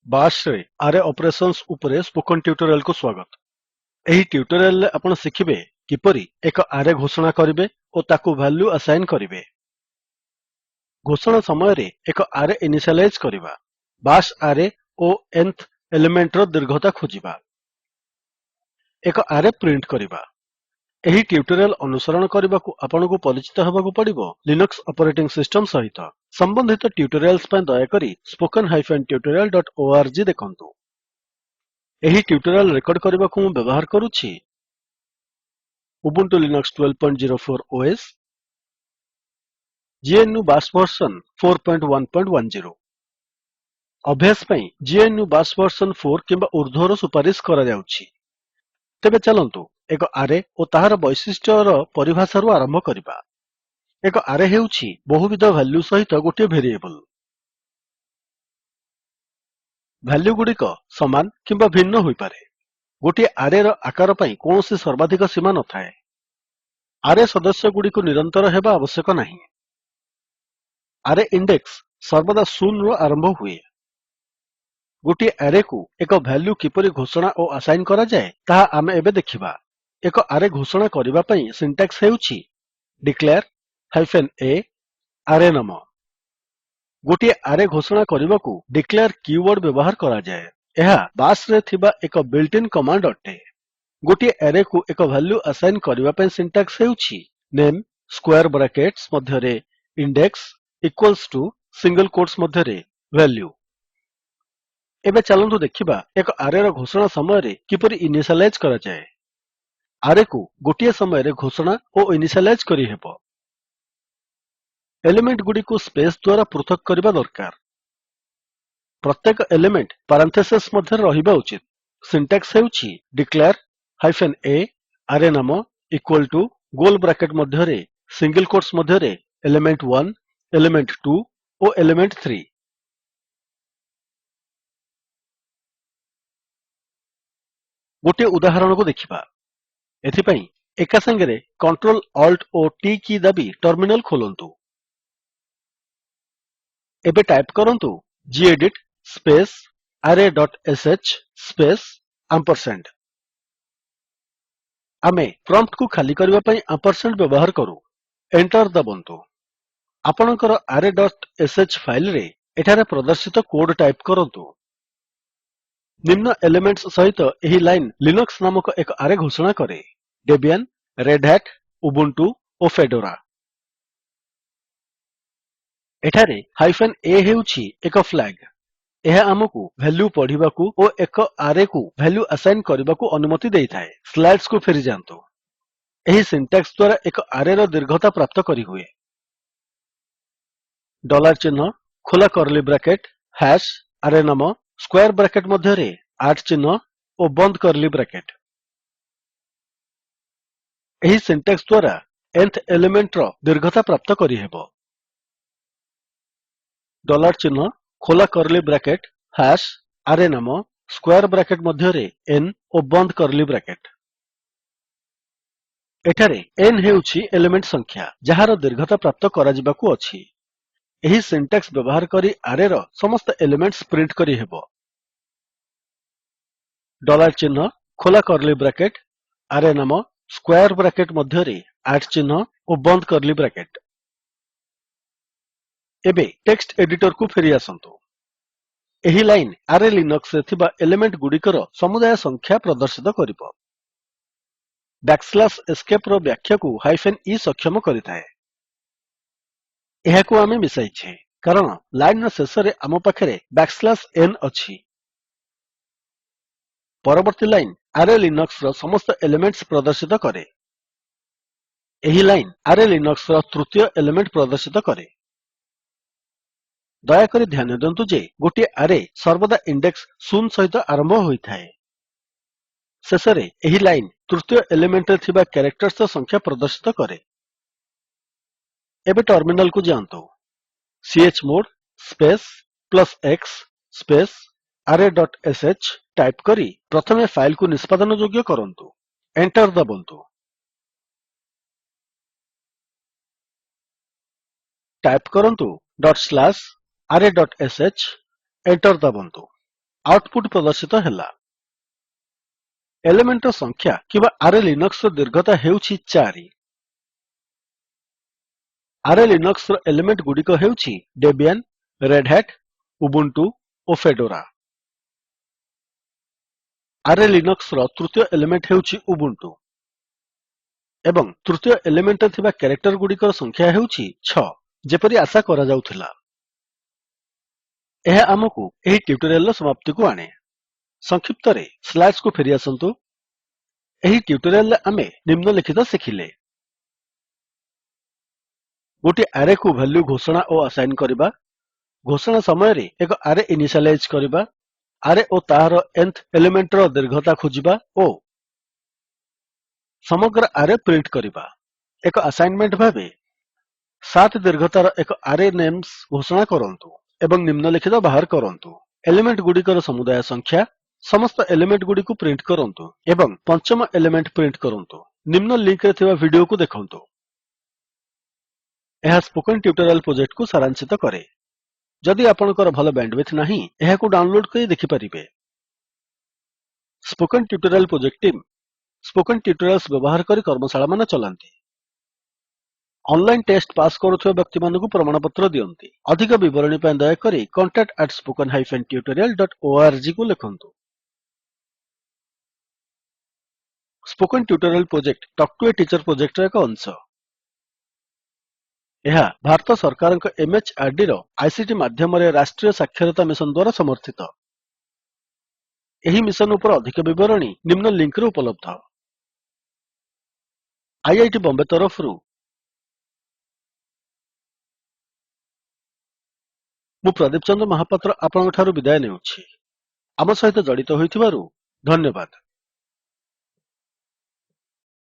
बाश रे आरे ऑपरेशंस उपरे spoken tutorial को स्वागत। एही ट्यूटोरियल रे आपण शिखिबे किपरि एक आरे घोषणा करिवे ओ ताकू वैल्यू असाइन करिवे। घोषणा समय रे एक आरे इनिशियलाइज करिवा। बाश आरे ओ nth एलिमेंट रो दीर्घता खोजिबा। एक आरे प्रिंट करिवा। ଏହି ଟ୍ୟୁଟୋରିଆଲ ଅନୁସରଣ କରିବାକୁ ଆପଣଙ୍କୁ ପରିଚିତ ହେବାକୁ ପଡ଼ିବ ଲିନକ୍ସ ଅପରେଟିଂ ସିଷ୍ଟମ ସହିତ। ସମ୍ବନ୍ଧିତ ଟ୍ୟୁଟୋରିଆଲ୍ସ ପାଇଁ ଦୟାକରି spoken-tutorial.org ଦେଖନ୍ତୁ। ଏହି ଟ୍ୟୁଟୋରିଆଲ ରେକର୍ଡ କରିବାକୁ ମୁଁ ବ୍ୟବହାର କରୁଛି Ubuntu Linux 1204 OS, GNU Bash version 4110। ଅଭ୍ୟାସ ପାଇଁ GNU ବାଶ୍ ଭର୍ସନ୍ 4 କିମ୍ବା ଉର୍ଦ୍ଧ୍ୱର ସୁପାରିଶ କରାଯାଉଛି। ତେବେ ଚାଲନ୍ତୁ ଏକ ଆରେ ଓ ତାହାର ବୈଶିଷ୍ଟ୍ୟର ପରିଭାଷାରୁ ଆରମ୍ଭ କରିବା। ଏକ ଆରେ ହେଉଛି ବହୁବିଧ ଭାଲ୍ୟୁ ସହିତ ଗୋଟିଏ ଭେରିଏବଲ୍। ଭାଲ୍ୟୁଗୁଡ଼ିକ ସମାନ କିମ୍ବା ଭିନ୍ନ ହୋଇପାରେ। ଗୋଟିଏ ଆରେର ଆକାର ପାଇଁ କୌଣସି ସର୍ବାଧିକ ସୀମା ନଥାଏ। ଆରେ ସଦସ୍ୟଗୁଡ଼ିକୁ ନିରନ୍ତର ହେବା ଆବଶ୍ୟକ ନାହିଁ। ଆରେ ଇଣ୍ଡେକ୍ସ ସର୍ବଦା 0ରୁ ଆରମ୍ଭ ହୁଏ। ଗୋଟିଏ ଆରେକୁ ଏକ ଭାଲ୍ୟୁ କିପରି ଘୋଷଣା ଓ ଆସାଇନ୍ କରାଯାଏ ତାହା ଆମେ ଏବେ ଦେଖିବା। ଏକ ଆରେ ଘୋଷଣା କରିବା ପାଇଁ ସିଣ୍ଟାକ୍ସ ହେଉଛି ଡିକ୍ଲେୟାର -a ଆରେ ନାମ। ଗୋଟିଏ ଆରେ ଘୋଷଣା କରିବାକୁ ଡିକ୍ଲେୟାର କିୱର୍ଡ ବ୍ୟବହାର କରାଯାଏ। ଏହା ବାଶ୍ ରେ ଥିବା ଏକ ବିଲ୍ଟ ଇନ୍ କମାଣ୍ଡ ଅଟେ। ଗୋଟିଏ ଆରେକୁ ଏକ ଭାଲ୍ୟୁ ଆସାଇନ୍ କରିବା ପାଇଁ ସିଣ୍ଟାକ୍ସ ହେଉଛି ନାମେ ସ୍କ୍ୱେର୍ ବ୍ରାକେଟ୍ସ ମଧ୍ୟରେ index equals to single coats ମଧ୍ୟରେ ଭାଲ୍ୟୁ। ଏବେ ଚାଲନ୍ତୁ ଦେଖିବା ଏକ ଆରେର ଘୋଷଣା ସମୟରେ କିପରି ଇନିସିଆଲାଇଜ୍ କରାଯାଏ। ଆରେକୁ ଗୋଟିଏ ସମୟରେ ଘୋଷଣା ଓ ଇନିସିଆଲାଇଜ୍ କରିହେବ। ଏଲିମେଣ୍ଟ ଗୁଡ଼ିକୁ ସ୍ପେସ୍ ଦ୍ୱାରା ପୃଥକ କରିବା ଦରକାର। ପ୍ରତ୍ୟେକ ଏଲିମେଣ୍ଟ ପାରାନ୍ଥେସିସ୍ ମଧ୍ୟରେ ରହିବା ଉଚିତ। ସିଣ୍ଟାକ୍ସ ହେଉଛି ଡିକ୍ଲେୟାର -a ଆରେ ନାମ ଇକ୍ୱାଲ୍ ଟୁ ଗୋଲ୍ ବ୍ରାକେଟ୍ ମଧ୍ୟରେ ସିଙ୍ଗଲ୍ କୋଟ୍ସ ମଧ୍ୟରେ ଏଲିମେଣ୍ଟ 1 ଏଲିମେଣ୍ଟ 2 ଓ ଏଲିମେଣ୍ଟ 3। ଗୋଟିଏ ଉଦାହରଣକୁ ଦେଖିବା। ଏଥିପାଇଁ ଏକା ସାଙ୍ଗରେ Ctrl Alt ଓ T କୀ ଦାବି ଟର୍ମିନାଲ ଖୋଲନ୍ତୁ। ଏବେ ଟାଇପ୍ କରନ୍ତୁ ଗେଡିଟ୍ ସ୍ପେସ୍ array.sh ସ୍ପେସ୍ ଆମ୍ପରସାଣ୍ଡ। ଆମେ ପ୍ରମ୍ପ୍ଟକୁ ଖାଲି କରିବା ପାଇଁ ଆମ୍ପରସାଣ୍ଡ ବ୍ୟବହାର କରୁ। ଏଣ୍ଟର ଦାବନ୍ତୁ। ଆପଣଙ୍କର array.sh ଫାଇଲ୍ ରେ ଏଠାରେ ପ୍ରଦର୍ଶିତ କୋଡ୍ ଟାଇପ୍ କରନ୍ତୁ। ନିମ୍ନ ଏଲିମେଣ୍ଟସ୍ ସହିତ ଏହି ଲାଇନ୍ ଲିନକ୍ସ ନାମକ ଏକ ଆରେ ଘୋଷଣା କରେ। ଡେବିଆନ୍, ରେଡ୍ ହ୍ୟାଟ୍, ଉବୁଣ୍ଟୁ ଓ ଫେଡୋରା। ଏଠାରେ -a ହେଉଛି ଏକ ଫ୍ଲାଗ୍। ଏହା ଆମକୁ ଭାଲ୍ୟୁ ପଢିବାକୁ ଓ ଏକ ଆରେକୁ ଭାଲ୍ୟୁ ଆସାଇନ୍ କରିବାକୁ ଅନୁମତି ଦେଇଥାଏ। ସ୍ଲାଇଡ୍ସକୁ ଫେରିଯାଆନ୍ତୁ। ଏହି ସିଣ୍ଟାକ୍ସ ଦ୍ୱାରା ଏକ ଆରେର ଦୀର୍ଘତା ପ୍ରାପ୍ତ କରିହୁଏ। $ଚିହ୍ନ ଖୋଲା କର୍ଲି ବ୍ରାକେଟ୍ ହାଶ୍ ଆରେ ନାମ ସ୍କ୍ୱେର୍ ବ୍ରାକେଟ୍ ମଧ୍ୟରେ @ ଚିହ୍ନ ଓ ବନ୍ଦ କର୍ଲି ବ୍ରାକେଟ୍। ଏହି ସିଣ୍ଟାକ୍ସ ଦ୍ୱାରା nth ଏଲିମେଣ୍ଟର ଦୀର୍ଘତା ପ୍ରାପ୍ତ କରିହେବ। $ଚିହ୍ନ ଖୋଲା କର୍ଲି ବ୍ରାକେଟ୍ ହାଶ୍ ଆରେ ନାମ ସ୍କ୍ୱେର୍ ବ୍ରାକେଟ୍ ମଧ୍ୟରେ n ଓ ବନ୍ଦ କର୍ଲି ବ୍ରାକେଟ୍। ଏଠାରେ n ହେଉଛି ଏଲିମେଣ୍ଟ ସଂଖ୍ୟା ଯାହାର ଦୀର୍ଘତା ପ୍ରାପ୍ତ କରାଯିବାକୁ ଅଛି। ଏହି ସିଣ୍ଟାକ୍ସ ବ୍ୟବହାର କରି ଆରେର ସମସ୍ତ ଏଲିମେଣ୍ଟସ୍ ପ୍ରିଣ୍ଟ କରିହେବ। $ଚିହ୍ନ ଖୋଲା କର୍ଲି ବ୍ରାକେଟ୍ ଆରେ ନାମ ସ୍କ୍ୱେର୍ ବ୍ରାକେଟ୍ ମଧ୍ୟରେ @ ଚିହ୍ନ ଓ ବନ୍ଦ କର୍ଲି ବ୍ରାକେଟ୍। ଏବେ ଟେକ୍ସଟ ଏଡିଟରକୁ ଫେରି ଆସନ୍ତୁ। ଏହି ଲାଇନ୍ ଆରେ ଲିନକ୍ସରେ ଥିବା ଏଲିମେଣ୍ଟ ଗୁଡ଼ିକର ସମୁଦାୟ ସଂଖ୍ୟା ପ୍ରଦର୍ଶିତ କରିବ। ଏସ୍କେପ୍ ର ବ୍ୟାଖ୍ୟାକୁ -e ସକ୍ଷମ କରିଥାଏ। ଏହାକୁ ଆମେ ମିଶାଇଛେ କାରଣ ଲାଇନ୍ ର ଶେଷରେ ଆମ ପାଖରେ n ଅଛି। ପରବର୍ତ୍ତୀ ଲାଇନ୍ ଆରେ ଲିନକ୍ସର ସମସ୍ତ ଏଲିମେଣ୍ଟସ୍ ପ୍ରଦର୍ଶିତ କରେ। ଏହି ଲାଇନ୍ ଆରେ ଲିନକ୍ସର ତୃତୀୟ ଏଲିମେଣ୍ଟ ପ୍ରଦର୍ଶିତ କରେ। ଦୟାକରି ଧ୍ୟାନ ଦିଅନ୍ତୁ ଯେ ଗୋଟିଏ ଆରେ ସର୍ବଦା ଇଣ୍ଡେକ୍ସ 0 ସହିତ ଆରମ୍ଭ ହୋଇଥାଏ। ଶେଷରେ ଏହି ଲାଇନ୍ ତୃତୀୟ ଏଲିମେଣ୍ଟରେ ଥିବା କ୍ୟାରେକ୍ଟର୍ସର ସଂଖ୍ୟା ପ୍ରଦର୍ଶିତ କରେ। ଏବେ ଟର୍ମିନାଲକୁ ଯାଆନ୍ତୁ। chmod space +x space array.sh type କରି ପ୍ରଥମେ ଫାଇଲ୍ କୁ ନିଷ୍ପାଦନ ଯୋଗ୍ୟ କରନ୍ତୁ। ଏଣ୍ଟର ଦାବନ୍ତୁ। ଟାଇପ୍ କରନ୍ତୁ /array.sh ଏଣ୍ଟର ଦାବନ୍ତୁ। ଆଉଟପୁଟ୍ ପ୍ରଦର୍ଶିତ ହେଲା। ଏଲିମେଣ୍ଟର ସଂଖ୍ୟା କିମ୍ବା ଆରେ ଲିନକ୍ସର ଦୀର୍ଘତା ହେଉଛି 4। ଆରେ ଲିନକ୍ସର ଏଲିମେଣ୍ଟ ଗୁଡ଼ିକ ହେଉଛି ଡେବିଆନ୍, ରେଡ୍ ହ୍ୟାଟ୍, ଉବୁଣ୍ଟୁ ଓ ଫେଡୋରା। ଆରେ ଲିନକ୍ସର ତୃତୀୟ ଏଲିମେଣ୍ଟ ହେଉଛି ଉବୁଣ୍ଟୁ ଏବଂ ତୃତୀୟ ଏଲିମେଣ୍ଟରେ ଥିବା କ୍ୟାରେକ୍ଟର ଗୁଡ଼ିକର ସଂଖ୍ୟା ହେଉଛି 6 ଯେପରି ଆଶା କରାଯାଉଥିଲା। ଏହା ଆମକୁ ଏହି ଟ୍ୟୁଟୋରିଆଲର ସମାପ୍ତିକୁ ଆଣେ। ସଂକ୍ଷିପ୍ତରେ ସ୍ଲାଇଡ୍ସକୁ ଫେରିଆସନ୍ତୁ। ଏହି ଟ୍ୟୁଟୋରିଆଲରେ ଆମେ ନିମ୍ନଲିଖିତ ଶିଖିଲେ। ଗୋଟିଏ ଆରେକୁ ଭାଲ୍ୟୁ ଘୋଷଣା ଓ ଆସାଇନ୍ କରିବା, ଘୋଷଣା ସମୟରେ ଏକ ଆରେ ଇନିସିଆଲାଇଜ୍ କରିବା, ଆରେ ଓ ତାହାର nth ଏଲିମେଣ୍ଟର ଦୀର୍ଘତା ଖୋଜିବା ଓ ସମଗ୍ର ଆରେ ପ୍ରିଣ୍ଟ କରିବା। ଏକ ଆସାଇନମେଣ୍ଟ ଭାବେ 7 ଦୀର୍ଘତାର ଏକ ଆରେ ନେମ୍ସ ଘୋଷଣା କରନ୍ତୁ ଏବଂ ନିମ୍ନଲିଖିତ ବାହାର କରନ୍ତୁ। ଏଲିମେଣ୍ଟ ଗୁଡ଼ିକର ସମୁଦାୟ ସଂଖ୍ୟା, ସମସ୍ତ ଏଲିମେଣ୍ଟ ଗୁଡ଼ିକୁ ପ୍ରିଣ୍ଟ କରନ୍ତୁ ଏବଂ ପଞ୍ଚମ ଏଲିମେଣ୍ଟ ପ୍ରିଣ୍ଟ କରନ୍ତୁ। ନିମ୍ନ ଲିଙ୍କରେ ଥିବା ଭିଡିଓକୁ ଦେଖନ୍ତୁ। ଏହା ସ୍ପୋକେନ୍ ଟ୍ୟୁଟୋରିଆଲ ପ୍ରୋଜେକ୍ଟକୁ ସାରାଂଶିତ କରେ। ଯଦି ଆପଣଙ୍କର ଭଲ ବ୍ୟାଣ୍ଡୱିଡଥ୍ ନାହିଁ, ଏହାକୁ ଡାଉନଲୋଡ୍ କରି ଦେଖିପାରିବେ। Spoken Tutorial project team spoken tutorials ବ୍ୟବହାର କରି କର୍ମଶାଳାମାନ ଚଲାନ୍ତି। ଅନଲାଇନ୍ ଟେଷ୍ଟ ପାସ୍ କରୁଥିବା ବ୍ୟକ୍ତିମାନଙ୍କୁ ପ୍ରମାଣପତ୍ର ଦିଅନ୍ତି। ଅଧିକ ବିବରଣୀ ପାଇଁ ଦୟାକରି contact@spoken-tutorial.org କୁ ଲେଖନ୍ତୁ। Spoken Tutorial project Talk to a Teacher ପ୍ରୋଜେକ୍ଟର ଏକ ଅଂଶ। ଏହା ଭାରତ ସରକାରଙ୍କ MHRDର ଆଇସିଟି ମାଧ୍ୟମରେ ରାଷ୍ଟ୍ରୀୟ ସାକ୍ଷରତା ମିଶନ ଦ୍ୱାରା ସମର୍ଥିତ। ଏହି ମିଶନ ଉପରେ ଅଧିକ ବିବରଣୀ ନିମ୍ନ ଲିଙ୍କରେ ଉପଲବ୍ଧ। ଆଇଆଇଟି ବମ୍ବେ ତରଫରୁ ମୁଁ ପ୍ରଦୀପ ଚନ୍ଦ୍ର ମହାପାତ୍ର ଆପଣଙ୍କଠାରୁ ବିଦାୟ ନେଉଛି। ଆମ ସହିତ ଜଡ଼ିତ ହୋଇଥିବାରୁ ଧନ୍ୟବାଦ।